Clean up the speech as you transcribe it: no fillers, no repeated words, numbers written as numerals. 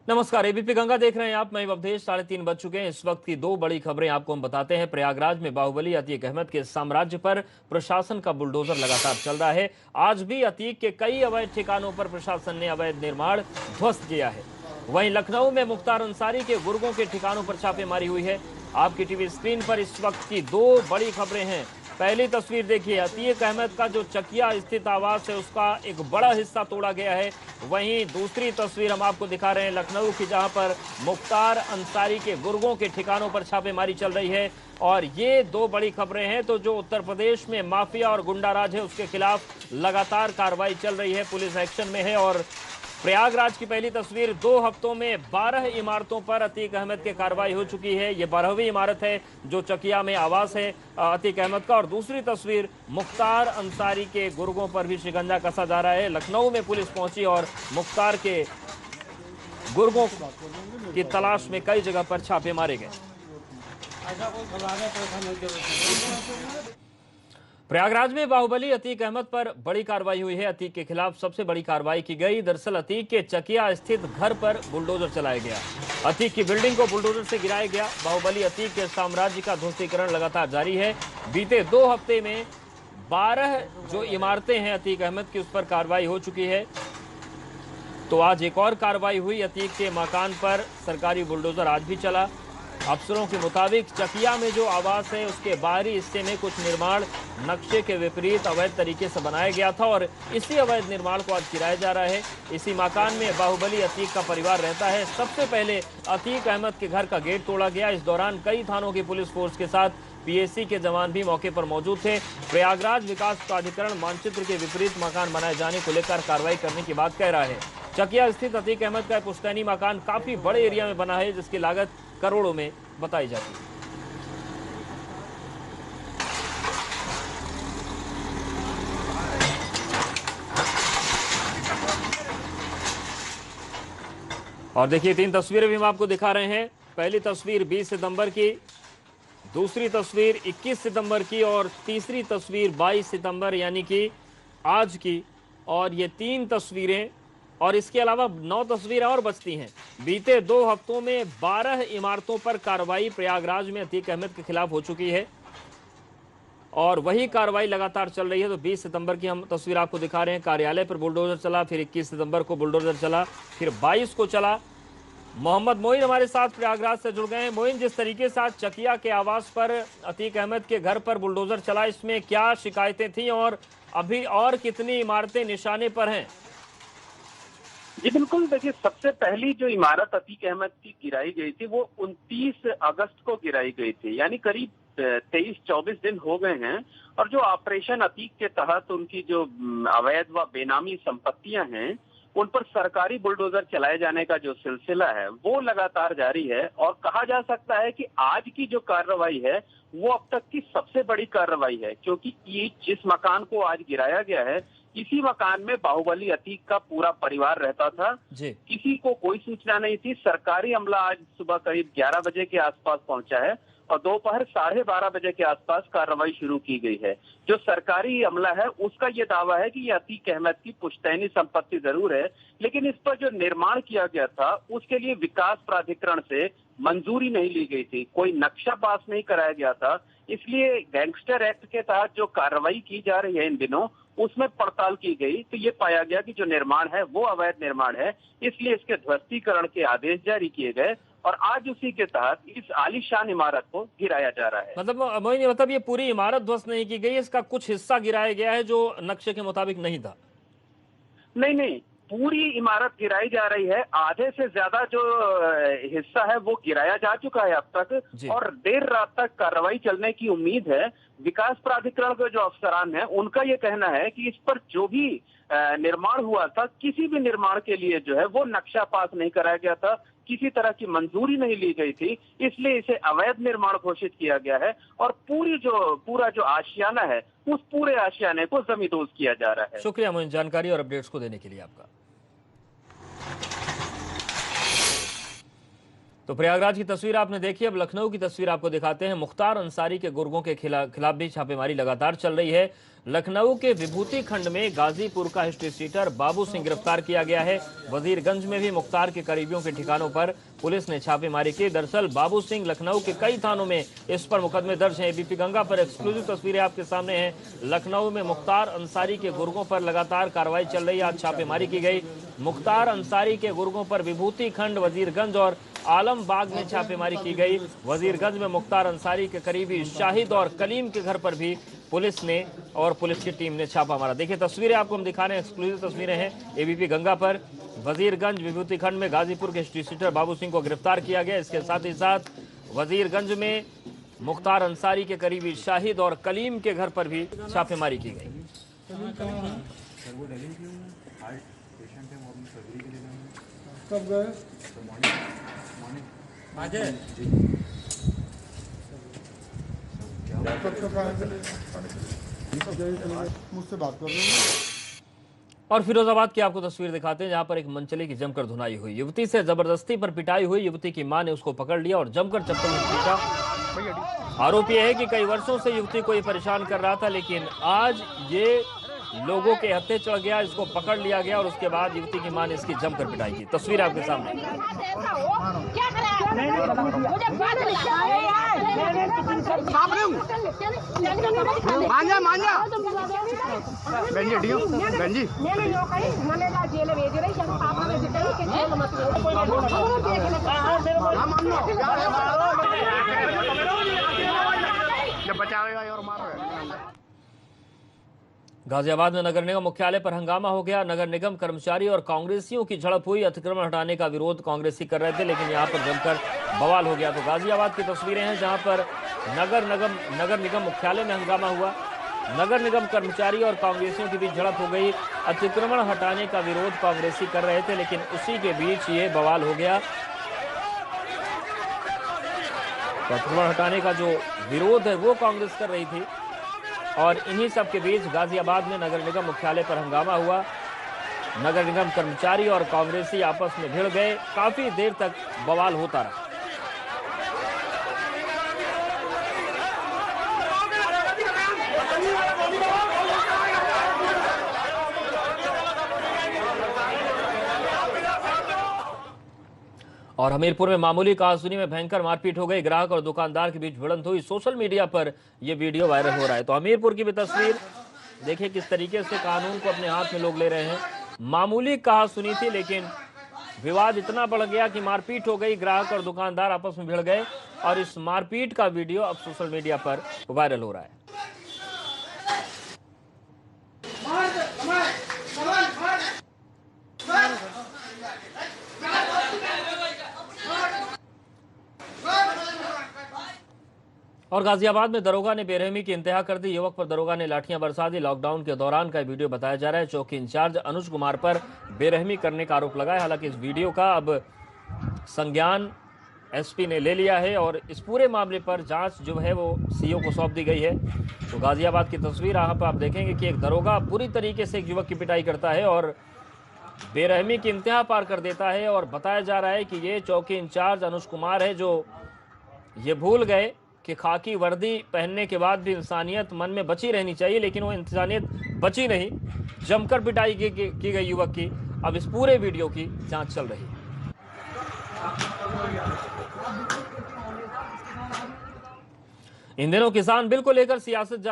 नमस्कार, एबीपी गंगा देख रहे हैं आप। मैं अवधेश। 3:30 बज चुके हैं। इस वक्त की दो बड़ी खबरें आपको हम बताते हैं। प्रयागराज में बाहुबली अतीक अहमद के साम्राज्य पर प्रशासन का बुलडोजर लगातार चल रहा है। आज भी अतीक के कई अवैध ठिकानों पर प्रशासन ने अवैध निर्माण ध्वस्त किया है। वहीं लखनऊ में मुख्तार अंसारी के गुर्गों के ठिकानों पर छापेमारी हुई है। आपकी टीवी स्क्रीन पर इस वक्त की दो बड़ी खबरें हैं। पहली तस्वीर देखिए, अतीक अहमद का जो चकिया स्थित आवास है उसका एक बड़ा हिस्सा तोड़ा गया है। वहीं दूसरी तस्वीर हम आपको दिखा रहे हैं लखनऊ की, जहां पर मुख्तार अंसारी के गुर्गों के ठिकानों पर छापेमारी चल रही है। और ये दो बड़ी खबरें हैं। तो जो उत्तर प्रदेश में माफिया और गुंडाराज है उसके खिलाफ लगातार कार्रवाई चल रही है, पुलिस एक्शन में है। और प्रयागराज की पहली तस्वीर, 2 हफ्तों में 12 इमारतों पर अतीक अहमद की कार्रवाई हो चुकी है। ये 12वीं इमारत है जो चकिया में आवास है अतीक अहमद का। और दूसरी तस्वीर, मुख्तार अंसारी के गुर्गों पर भी शिकंजा कसा जा रहा है। लखनऊ में पुलिस पहुंची और मुख्तार के गुर्गों की तलाश में कई जगह पर छापे मारे गए। प्रयागराज में बाहुबली अतीक अहमद पर बड़ी कार्रवाई हुई है। अतीक के खिलाफ सबसे बड़ी कार्रवाई की गई। दरअसल अतीक के चकिया स्थित घर पर बुलडोजर चलाया गया। अतीक की बिल्डिंग को बुलडोजर से गिराया गया। बाहुबली अतीक के साम्राज्य का ध्वस्तीकरण लगातार जारी है। बीते 2 हफ्ते में 12 जो इमारतें हैं अतीक अहमद की, उस पर कार्रवाई हो चुकी है। तो आज एक और कार्रवाई हुई। अतीक के मकान पर सरकारी बुलडोजर आज भी चला। अफसरों के मुताबिक चकिया में जो आवास है उसके बाहरी हिस्से में कुछ निर्माण नक्शे के विपरीत अवैध तरीके से बनाया गया था और इसी अवैध निर्माण को आज गिराया जा रहा है। इसी मकान में बाहुबली अतीक का परिवार रहता है। सबसे पहले अतीक अहमद के घर का गेट तोड़ा गया। इस दौरान कई थानों की पुलिस फोर्स के साथ पीएसी के जवान भी मौके पर मौजूद थे। प्रयागराज विकास प्राधिकरण मानचित्र के विपरीत मकान बनाए जाने को लेकर कार्रवाई करने की बात कह रहा है। चकिया स्थित अतीक अहमद का पुश्तैनी मकान काफी बड़े एरिया में बना है, जिसकी लागत करोड़ों में बताई जाती है। और देखिए 3 तस्वीरें भी हम आपको दिखा रहे हैं। पहली तस्वीर 20 सितंबर की, दूसरी तस्वीर 21 सितंबर की और तीसरी तस्वीर 22 सितंबर यानी कि आज की। और ये 3 तस्वीरें और इसके अलावा 9 तस्वीरें और बचती हैं। बीते 2 हफ्तों में 12 इमारतों पर कार्रवाई प्रयागराज में अतीक अहमद के खिलाफ हो चुकी है और वही कार्रवाई लगातार चल रही है। तो 20 सितंबर की हम तस्वीर आपको दिखा रहे हैं। कार्यालय पर बुलडोजर चला, फिर 21 सितंबर को बुलडोजर चला, फिर 22 को चला। मोहम्मद मोइन हमारे साथ प्रयागराज से जुड़ गए हैं। मोइन, जिस तरीके से चकिया के आवास पर अतीक अहमद के घर पर बुलडोजर चला, इसमें क्या शिकायतें थी और अभी और कितनी इमारतें निशाने पर हैं? जी बिल्कुल, देखिए सबसे पहली जो इमारत अतीक अहमद की गिराई गई थी वो 29 अगस्त को गिराई गई थी, यानी करीब 23-24 दिन हो गए हैं। और जो ऑपरेशन अतीक के तहत उनकी जो अवैध व बेनामी संपत्तियां हैं उन पर सरकारी बुलडोजर चलाए जाने का जो सिलसिला है वो लगातार जारी है। और कहा जा सकता है कि आज की जो कार्रवाई है वो अब तक की सबसे बड़ी कार्रवाई है, क्योंकि ये जिस मकान को आज गिराया गया है इसी मकान में बाहुबली अतीक का पूरा परिवार रहता था। किसी को कोई सूचना नहीं थी। सरकारी अमला आज सुबह करीब 11 बजे के आसपास पहुंचा है और दोपहर 12:30 बजे के आसपास कार्रवाई शुरू की गई है। जो सरकारी अमला है उसका ये दावा है कि ये अतीक अहमद की पुश्तैनी संपत्ति जरूर है, लेकिन इस पर जो निर्माण किया गया था उसके लिए विकास प्राधिकरण से मंजूरी नहीं ली गई थी, कोई नक्शा पास नहीं कराया गया था। इसलिए गैंगस्टर एक्ट के तहत जो कार्रवाई की जा रही है इन दिनों उसमें पड़ताल की गई तो ये पाया गया कि जो निर्माण है वो अवैध निर्माण है, इसलिए इसके ध्वस्तीकरण के आदेश जारी किए गए और आज उसी के तहत इस आलीशान इमारत को गिराया जा रहा है। मतलब ये पूरी इमारत ध्वस्त नहीं की गई, इसका कुछ हिस्सा गिराया गया है जो नक्शे के मुताबिक नहीं था? नहीं नहीं, पूरी इमारत गिराई जा रही है। आधे से ज्यादा जो हिस्सा है वो गिराया जा चुका है अब तक और देर रात तक कार्रवाई चलने की उम्मीद है। विकास प्राधिकरण के जो अफसरान हैं उनका ये कहना है कि इस पर जो भी निर्माण हुआ था, किसी भी निर्माण के लिए जो है वो नक्शा पास नहीं कराया गया था, किसी तरह की मंजूरी नहीं ली गई थी, इसलिए इसे अवैध निर्माण घोषित किया गया है और पूरा जो आशियाना है उस पूरे आशियाने को जमींदोज किया जा रहा है। शुक्रिया मुझे जानकारी और अपडेट्स को देने के लिए आपका। तो प्रयागराज की तस्वीर आपने देखी। अब लखनऊ की तस्वीर आपको दिखाते हैं। मुख्तार अंसारी के गुर्गों के खिलाफ भी छापेमारी लगातार चल रही है। लखनऊ के विभूति खंड में गाजीपुर का हिस्ट्री सीटर बाबू सिंह गिरफ्तार किया गया है। वजीरगंज में भी मुख्तार के करीबियों के ठिकानों पर पुलिस ने छापेमारी की। दरअसल बाबू सिंह लखनऊ के कई थानों में इस पर मुकदमे दर्ज हैं। एबीपी गंगा पर एक्सक्लूसिव तस्वीरें आपके सामने हैं। लखनऊ में मुख्तार अंसारी के गुर्गों पर लगातार कार्रवाई चल रही है। आज छापेमारी की गई। मुख्तार अंसारी के गुर्गों पर विभूति खंड, वजीरगंज और आलमबाग में छापेमारी की गई। वजीरगंज में मुख्तार अंसारी के करीबी शाहिद और कलीम के घर पर भी पुलिस ने और पुलिस की टीम ने छापा मारा। देखिए तस्वीरें आपको हम दिखा रहे हैं, एक्सक्लूसिव तस्वीरें हैं एबीपी गंगा पर। वजीरगंज विभूति खंड में गाजीपुर के हिस्ट्री सीटर बाबू सिंह को गिरफ्तार किया गया। इसके साथ ही साथ वजीरगंज में मुख्तार अंसारी के करीबी शाहिद और कलीम के घर पर भी छापेमारी की गई। कब गए? मुझसे बात कर रहे हैं। और फिरोजाबाद की आपको तस्वीर दिखाते हैं, जहां पर एक मनचले की जमकर धुनाई हुई। युवती से जबरदस्ती पर पिटाई हुई। युवती की मां ने उसको पकड़ लिया और जमकर चप्पल में पीटा। आरोप यह है कि कई वर्षों से युवती को ये परेशान कर रहा था, लेकिन आज ये लोगों के हत्थे चढ़ गया। इसको पकड़ लिया गया और उसके बाद युवती की मां ने इसकी जमकर पिटाई की। तस्वीर आपके सामने। गाजियाबाद में नगर निगम मुख्यालय पर हंगामा हो गया। नगर निगम कर्मचारी और कांग्रेसियों की झड़प हुई। अतिक्रमण हटाने का विरोध कांग्रेसी कर रहे थे, लेकिन यहां पर जमकर बवाल हो गया। तो गाजियाबाद की तस्वीरें हैं, जहां पर नगर निगम मुख्यालय में हंगामा हुआ। नगर निगम कर्मचारी और कांग्रेसियों के बीच झड़प हो गई। अतिक्रमण हटाने का विरोध कांग्रेसी कर रहे थे, लेकिन उसी के बीच ये बवाल हो गया। अतिक्रमण हटाने का जो विरोध है वो कांग्रेस कर रही थी, और इन्हीं सब के बीच गाजियाबाद में नगर निगम मुख्यालय पर हंगामा हुआ। नगर निगम कर्मचारी और कांग्रेसी आपस में भिड़ गए। काफी देर तक बवाल होता रहा। और हमीरपुर में मामूली कहासुनी में भयंकर मारपीट हो गई। ग्राहक और दुकानदार के बीच भिड़ंत हुई। सोशल मीडिया पर यह वीडियो वायरल हो रहा है। तो हमीरपुर की भी तस्वीर देखिए, किस तरीके से कानून को अपने हाथ में लोग ले रहे हैं। मामूली कहासुनी थी, लेकिन विवाद इतना बढ़ गया कि मारपीट हो गई। ग्राहक और दुकानदार आपस में भिड़ गए और इस मारपीट का वीडियो अब सोशल मीडिया पर वायरल हो रहा है। और गाजियाबाद में दरोगा ने बेरहमी की इंतहा कर दी। युवक पर दरोगा ने लाठियां बरसा दी। लॉकडाउन के दौरान का वीडियो बताया जा रहा है। चौकी इंचार्ज अनुज कुमार पर बेरहमी करने का आरोप लगा है। हालांकि इस वीडियो का अब संज्ञान एसपी ने ले लिया है और इस पूरे मामले पर जांच जो है वो सीओ को सौंप दी गई है। तो गाजियाबाद की तस्वीर यहाँ पर आप देखेंगे कि एक दरोगा पूरी तरीके से एक युवक की पिटाई करता है और बेरहमी की इंतहा पार कर देता है। और बताया जा रहा है कि ये चौकी इंचार्ज अनुज कुमार है, जो ये भूल गए कि खाकी वर्दी पहनने के बाद भी इंसानियत मन में बची रहनी चाहिए, लेकिन वो इंसानियत बची नहीं। जमकर पिटाई की गई युवक की। अब इस पूरे वीडियो की जांच चल रही है। इन दिनों किसान बिल को लेकर सियासत जारी